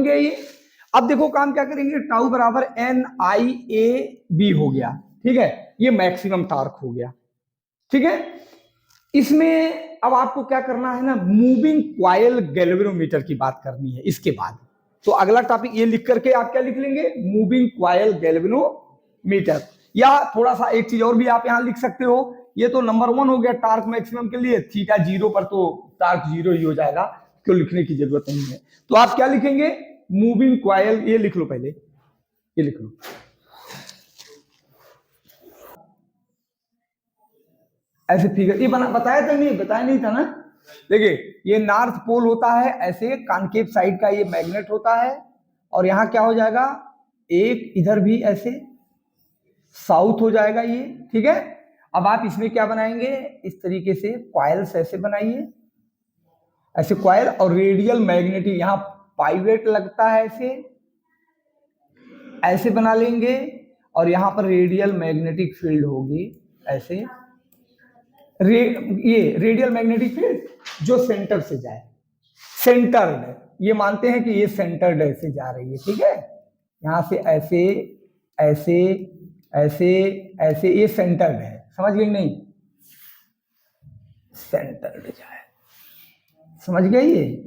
ये अब देखो काम क्या करेंगे, टाउ बराबर एन आई ए बी हो गया, ठीक है, ये मैक्सिमम टॉर्क हो गया, ठीक है। इसमें अब आपको क्या करना है ना, मूविंग कॉइल गैल्वेनोमीटर की बात करनी है इसके बाद। तो अगला टॉपिक ये लिख करके आप क्या लिख लेंगे, मूविंग कॉइल गैल्वेनोमीटर। या थोड़ा सा एक चीज और भी आप यहां लिख सकते हो, ये तो नंबर 1 हो गया टार्क मैक्सिमम के लिए, थीटा 0 पर तो टार्क 0 ही हो जाएगा, क्यों लिखने की जरूरत नहीं है। तो आप क्या लिखेंगे, मूविंग कॉइल, ये लिख लो पहले, ये लिख लो। ऐसे फिगर ये बना बताया था नहीं, बताया नहीं था ना। देखिए ये नॉर्थ पोल होता है, ऐसे कॉनकेव साइड का ये मैग्नेट होता है, और यहां क्या हो जाएगा, एक इधर भी ऐसे साउथ हो जाएगा ये, ठीक है। अब आप इसमें क्या बनाएंगे, इस तरीके से कॉइल्स ऐसे बनाइए, ऐसे कॉइल, और रेडियल मैग्नेटिक यहां पाइवेट लगता है ऐसे, ऐसे बना लेंगे, और यहां पर रेडियल मैग्नेटिक फील्ड होगी ऐसे, ये रेडियल मैग्नेटिक फील्ड जो सेंटर से जाए, सेंटर्ड, ये मानते हैं कि ये सेंटर्ड ऐसे जा रही है, ठीक है, यहां से ऐसे ऐसे ऐसे ऐसे, ये सेंटर्ड है, समझ गए नहीं, सेंटर्ड जाए, समझ गए ये।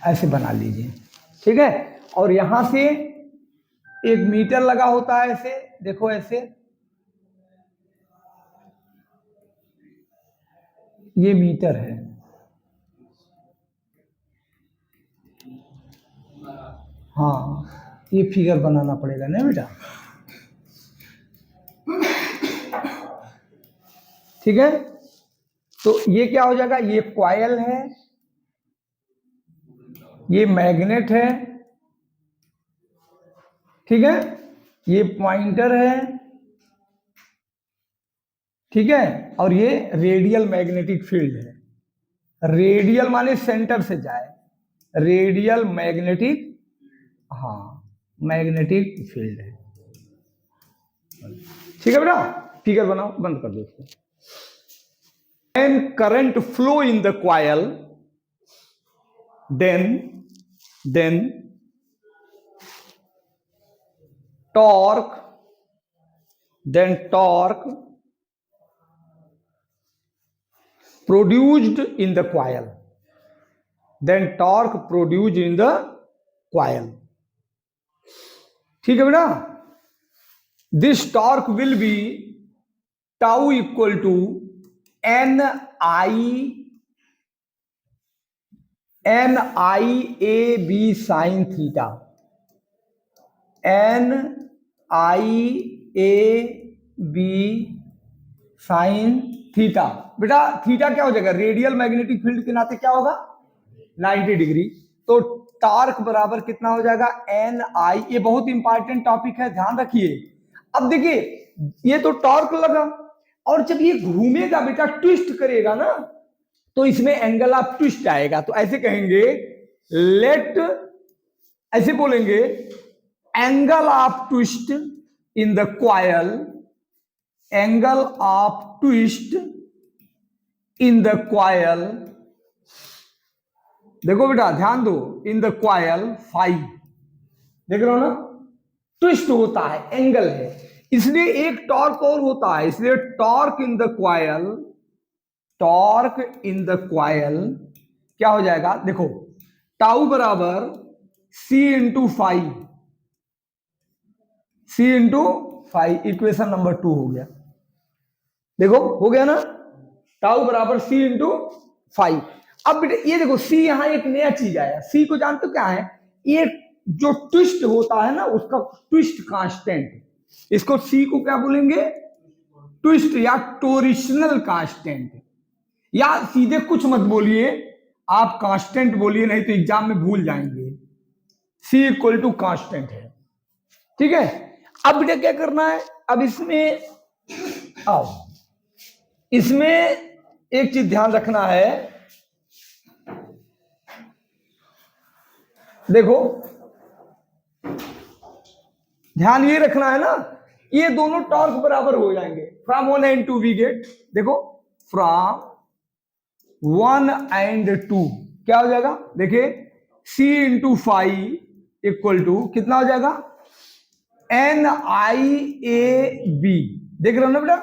ऐसे बना लीजिए, ठीक है। और यहां से एक मीटर लगा होता है ऐसे, देखो ऐसे, ये मीटर है, हाँ ये फिगर बनाना पड़ेगा ना बेटा, ठीक है। तो ये क्या हो जाएगा, ये कॉइल है, ये मैग्नेट है, ठीक है, ये पॉइंटर है, ठीक है, और ये रेडियल मैग्नेटिक फील्ड है। रेडियल माने सेंटर से जाए, रेडियल मैग्नेटिक, हाँ मैग्नेटिक फील्ड है, ठीक है बेटा। फिगर बनाओ, बंद कर दो इसको। When current flow in the coil, then torque produced in the coil, ठीक है बेटा। This torque will be tau equal to N I A B sine theta, N I A B sine theta. बेटा theta क्या हो जाएगा, radial magnetic field के नाते क्या होगा, 90 डिग्री। तो टार्क बराबर कितना हो जाएगा, एन आई, ये बहुत इंपॉर्टेंट टॉपिक है, ध्यान रखिए। अब देखिए ये तो टॉर्क लगा, और जब ये घूमेगा बेटा, ट्विस्ट करेगा ना, तो इसमें एंगल ऑफ ट्विस्ट आएगा। तो ऐसे कहेंगे, लेट, ऐसे बोलेंगे, angle of twist in the coil, angle of twist in the coil, देखो बेटा ध्यान दो, इन द कॉइल फाई, देख रहे हो ना, ट्विस्ट होता है, एंगल है, इसलिए एक टॉर्क और होता है, इसलिए टॉर्क इन द कॉइल क्या हो जाएगा, देखो टाउ बराबर सी इंटू फाई, इक्वेशन नंबर 2 हो गया, देखो हो गया ना, टाउ बराबर सी इंटू फाई। अब बेटे ये देखो, सी यहां एक नया चीज आया, सी को जानते हो क्या है, ये जो ट्विस्ट होता है ना, उसका ट्विस्ट कांस्टेंट, इसको सी को क्या बोलेंगे, ट्विस्ट या टोरिशनल कांस्टेंट, या सीधे कुछ मत बोलिए, आप कांस्टेंट बोलिए, नहीं तो एग्जाम में भूल जाएंगे। सी इक्वल टू कांस्टेंट है, ठीक है। अब बेटा क्या करना है, अब इसमें आओ, इसमें एक चीज ध्यान रखना है, देखो ध्यान ये रखना है ना, ये दोनों टॉर्क बराबर हो जाएंगे। फ्रॉम 1 and 2 वी गेट, देखो फ्रॉम 1 and 2 क्या हो जाएगा, देखिए C into five equal to कितना हो जाएगा, NIAB। देख रहे हो ना बेटा,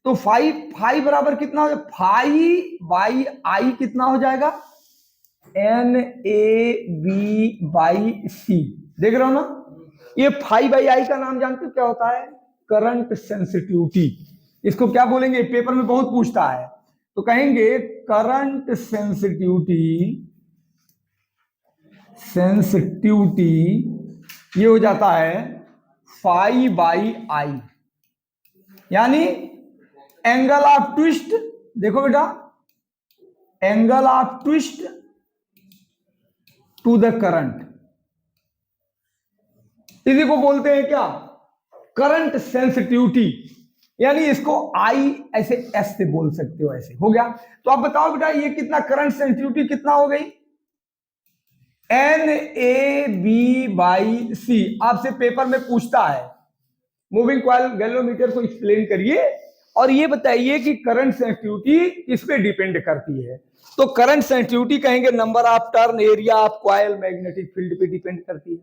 तो फाइव बराबर कितना हो जाएगा, 5/I कितना हो जाएगा, NAB/C। देख रहे हो ना, ये 5/I का नाम जानते हो क्या होता है, करंट सेंसिटिविटी। इसको क्या बोलेंगे, पेपर में बहुत पूछता है, तो कहेंगे करंट सेंसिटिविटी ये हो जाता है 5/I, यानी एंगल ऑफ ट्विस्ट। देखो बेटा, angle of twist to the current, इसी को बोलते हैं क्या, करंट सेंसिटिविटी। यानी इसको आई ऐसे एस से बोल सकते हो, ऐसे हो गया। तो आप बताओ बेटा ये कितना करंट सेंसिटिविटी कितना हो गई, NAB/C। आपसे पेपर में पूछता है मूविंग कॉइल गैल्वेनोमीटर को एक्सप्लेन करिए और ये बताइए कि करंट सेंसिटिविटी किस पे डिपेंड करती है। तो करंट सेंसिटिविटी कहेंगे number of turn, area of coil, magnetic field पे डिपेंड करती है।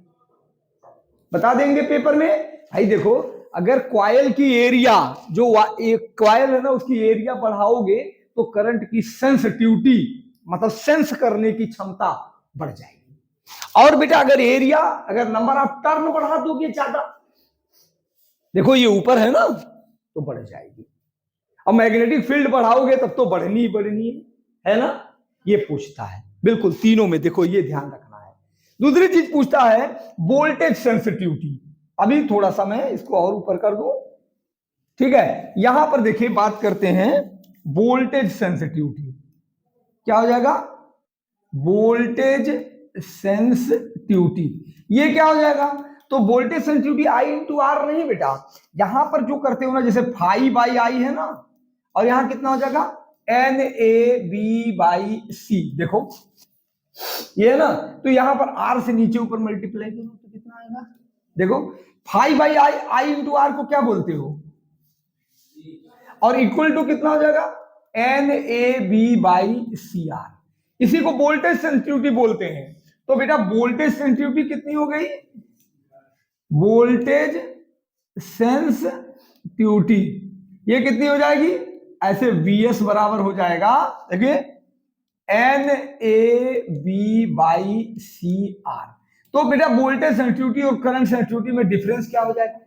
बता देंगे पेपर में। भाई देखो, अगर कॉइल की एरिया, जो एक कॉइल है ना, उसकी एरिया बढ़ाओगे तो करंट की सेंसिटिविटी, मतलब सेंस करने की क्षमता बढ़ जाएगी। और बेटा अगर एरिया, अगर नंबर ऑफ टर्न बढ़ा दोगे ज्यादा, देखो ये ऊपर है ना, तो बढ़ जाएगी। अब मैग्नेटिक फील्ड बढ़ाओगे तब तो बढ़नी ही बढ़नी है ना, ये पूछता है। बिल्कुल तीनों में देखो ये ध्यान रखना है। दूसरी चीज पूछता है वोल्टेज सेंसिटिविटी। अभी थोड़ा सा मैं इसको और ऊपर कर दूं, ठीक है। यहां पर देखिए बात करते हैं वोल्टेज सेंसिटिविटी, क्या हो जाएगा, वोल्टेज सेंसिटिविटी, ये क्या हो जाएगा। तो voltage sensitivity I into R नहीं बेटा, यहां पर जो करते हो ना, जैसे 5/I है ना, और यहां कितना हो जाएगा, NAB/C। देखो ये है ना, तो यहां पर R से नीचे ऊपर मल्टीप्लाई करो तो कितना आएगा, देखो 5/I इंटू आर को क्या बोलते हो, और इक्वल टू कितना हो जाएगा, NAB/CR। इसी को वोल्टेज सेंसिटिविटी बोलते हैं। तो बेटा वोल्टेज सेंसिटिविटी कितनी हो गई, वोल्टेज सेंसिटिविटी ये कितनी हो जाएगी, ऐसे VS बराबर हो जाएगा, देखिए NAB/CR। तो बेटा वोल्टेज सेंसिटिविटी और करंट सेंसिटिविटी में डिफरेंस क्या हो जाएगा,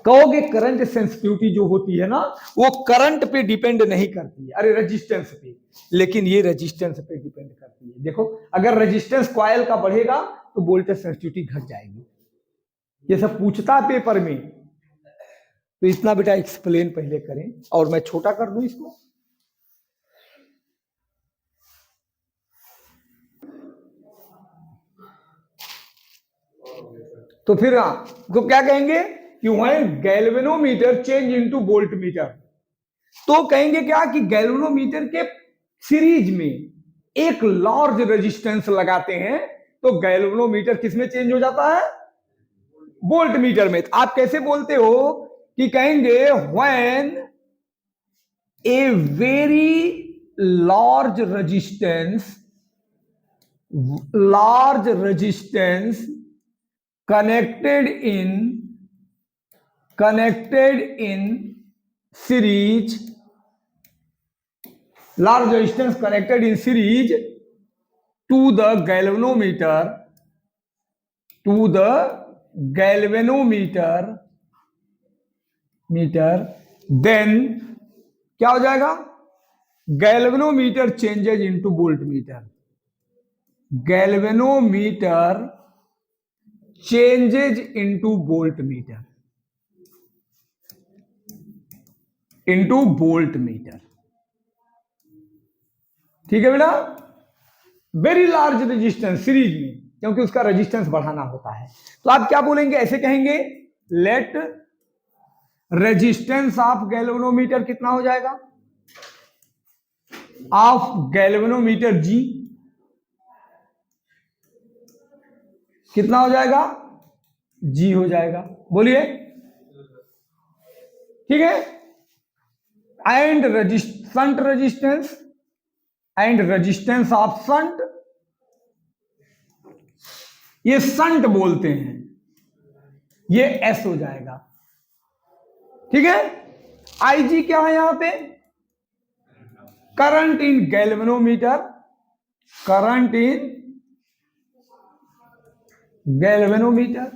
कहोगे करंट सेंसिटिविटी जो होती है ना, वो करंट पे डिपेंड नहीं करती है, अरे रेजिस्टेंस पे, लेकिन ये रेजिस्टेंस पे डिपेंड करती है। देखो अगर रेजिस्टेंस कॉइल का बढ़ेगा तो वोल्टेज सेंसिटिविटी घट जाएगी। ये सब पूछता है पेपर में, तो इतना बेटा एक्सप्लेन पहले करें, और मैं छोटा कर दूं इसको। तो फिर तो क्या कहेंगे कि when galvanometer change into voltmeter, तो कहेंगे क्या कि गैल्वेनोमीटर के सीरीज में एक लार्ज रेजिस्टेंस लगाते हैं, तो गैल्वेनोमीटर किस में चेंज हो जाता है, वोल्टमीटर में। आप कैसे बोलते हो कि कहेंगे when a very large resistance connected in series, large resistance connected in series to the galvanometer, then क्या हो जाएगा, galvanometer changes into voltmeter, galvanometer changes into voltmeter, ठीक है बेटा। वेरी लार्ज रेजिस्टेंस सीरीज में, क्योंकि उसका रेजिस्टेंस बढ़ाना होता है। तो आप क्या बोलेंगे, ऐसे कहेंगे लेट रेजिस्टेंस ऑफ गैल्वेनोमीटर कितना हो जाएगा, ऑफ गैल्वेनोमीटर G कितना हो जाएगा, G हो जाएगा। बोलिए ठीक है। And shunt resistance, and resistance of shunt, ये शंट बोलते हैं, ये एस हो जाएगा। ठीक है। आईजी क्या है यहां पे? Current in galvanometer, current in galvanometer,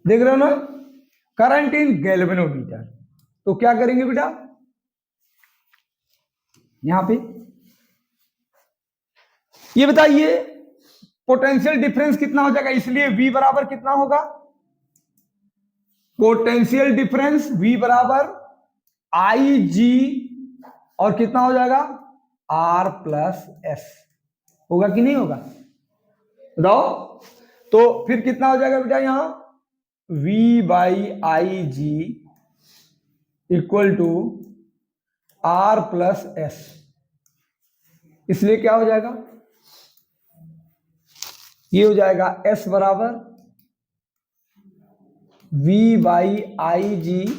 देख रहे हो ना, करंट इन गैल्वेनोमीटर। तो क्या करेंगे बेटा, यहां पे ये बताइए पोटेंशियल डिफरेंस कितना हो जाएगा, इसलिए V बराबर कितना होगा, पोटेंशियल डिफरेंस V बराबर IG और कितना हो जाएगा R प्लस S, होगा कि नहीं होगा बताओ। तो फिर कितना हो जाएगा बेटा, यहां V by IG equal to R plus S, इसलिए क्या हो जाएगा, ये हो जाएगा S बराबर V बाई IG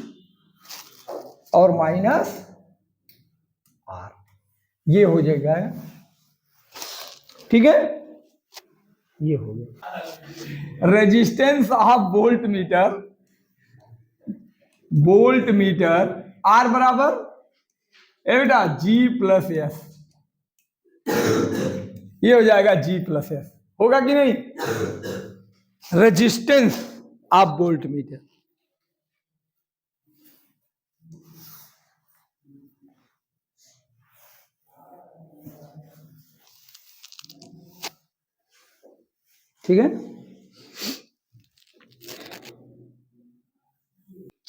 और माइनस R, ये हो जाएगा। ठीक है, ये हो गया resistance of volt meter, volt meter R बराबर बेटा G प्लस S, ये हो जाएगा G प्लस S, होगा कि नहीं, रेजिस्टेंस ऑफ वोल्ट मीटर। ठीक है।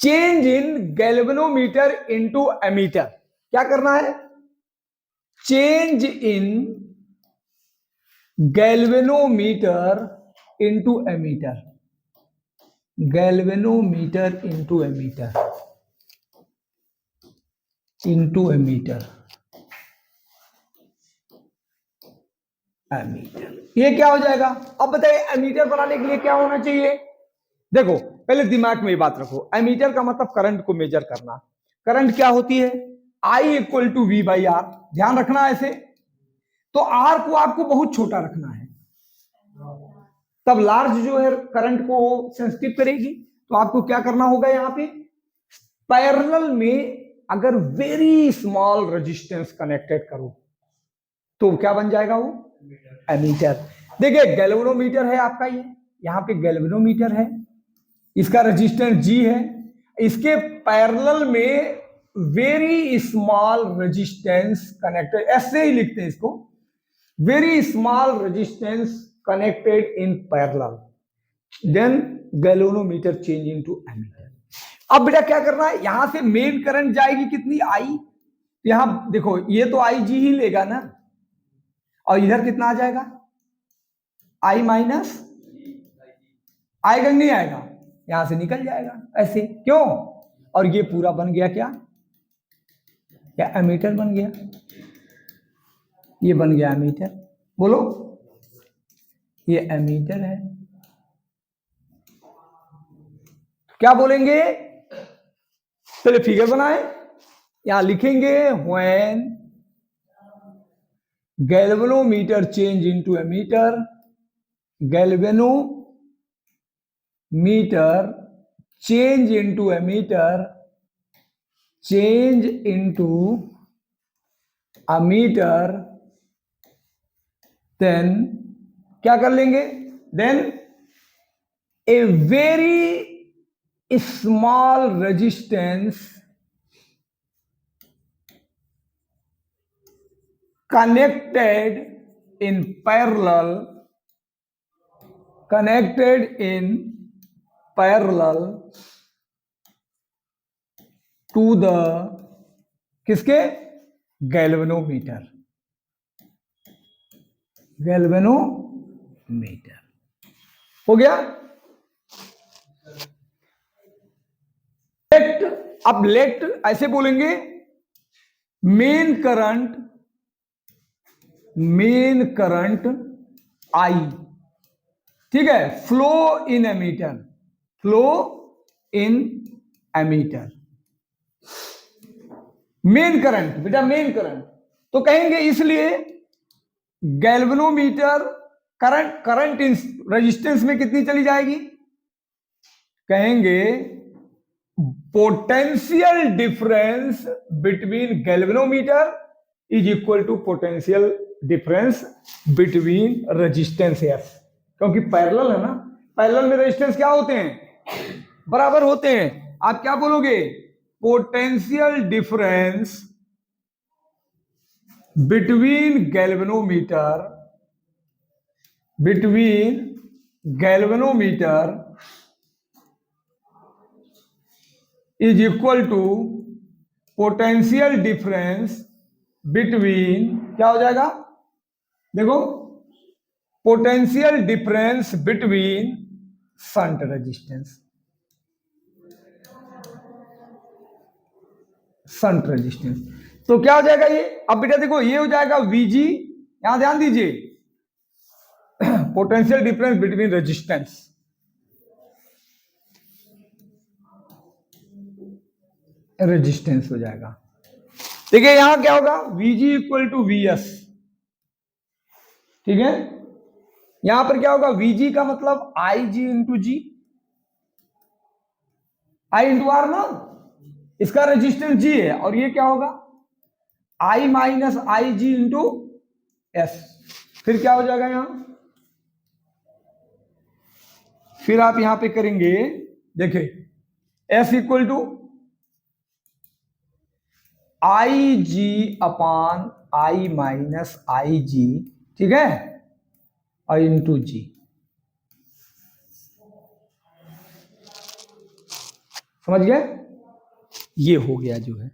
Change in galvanometer into ammeter, क्या करना है, change in galvanometer into ammeter, galvanometer into ammeter, into ammeter, ammeter, ये क्या हो जाएगा। अब बताइए एमीटर बनाने के लिए क्या होना चाहिए, देखो पहले दिमाग में ये बात रखो, एमीटर का मतलब करंट को मेजर करना, करंट क्या होती है I equal to V by R, ध्यान रखना ऐसे, तो R को आपको बहुत छोटा रखना है, तब लार्ज जो है करंट को सेंसिटिव करेगी। तो आपको क्या करना होगा, यहां पे पैरेलल में अगर वेरी स्मॉल रेजिस्टेंस कनेक्टेड करो तो क्या बन जाएगा, वो एमीटर। देखिए गैल्वेनोमीटर है आपका, ये यहां पे गैल्वेनोमीटर है, इसका रेजिस्टेंस G है, इसके पैरेलल में वेरी स्मॉल रेजिस्टेंस कनेक्टेड, ऐसे ही लिखते हैं इसको, very small resistance connected in parallel, then galvanometer change into ammeter. अब बेटा क्या करना है, यहां से मेन करंट जाएगी कितनी I, यहां देखो ये तो IG ही लेगा ना, और इधर कितना आ जाएगा I माइनस, आएगा नहीं आएगा, यहां से निकल जाएगा ऐसे, क्यों, और ये पूरा बन गया क्या, क्या एमीटर बन गया, ये बन गया एमीटर, बोलो ये एमीटर है। क्या बोलेंगे, पहले फिगर बनाए, यहां लिखेंगे when galvanometer change into ammeter, galvanometer change into ammeter, change into ammeter, then क्या कर लेंगे, then a very small resistance connected in parallel, connected in parallel to the किसके, गैल्वेनोमीटर, गैल्वेनोमीटर हो गया। लेट, अब लेट ऐसे बोलेंगे, मेन करंट I, ठीक है, flow in ammeter, flow in ammeter. Main current, बेटा मेन करंट, तो कहेंगे इसलिए गैल्वेनोमीटर करंट इन रेजिस्टेंस में कितनी चली जाएगी, कहेंगे potential difference between galvanometer is equal to potential difference between resistance S, क्योंकि पैरेलल है ना, पैरेलल में रेजिस्टेंस क्या होते हैं, बराबर होते हैं। आप क्या बोलोगे, potential difference between galvanometer is equal to potential difference between, क्या हो जाएगा, देखो, potential difference between shunt resistance, shunt resistance. तो क्या हो जाएगा ये, अब बेटा देखो ये हो जाएगा वीजी, यहां ध्यान दीजिए, potential difference between resistance, resistance हो जाएगा। देखिए यहां क्या होगा, वीजी इक्वल टू वीएस, ठीक है। यहां पर क्या होगा, वीजी का मतलब I G into G, I into R ना, इसका रेजिस्टेंस जी है, और ये क्या होगा, I minus I G into S. फिर क्या हो जाएगा यहां, फिर आप यहां पे करेंगे, देखिए S equal to I G upon I minus I G, ठीक है, और इंटू जी, समझ गए, ये हो गया जो है।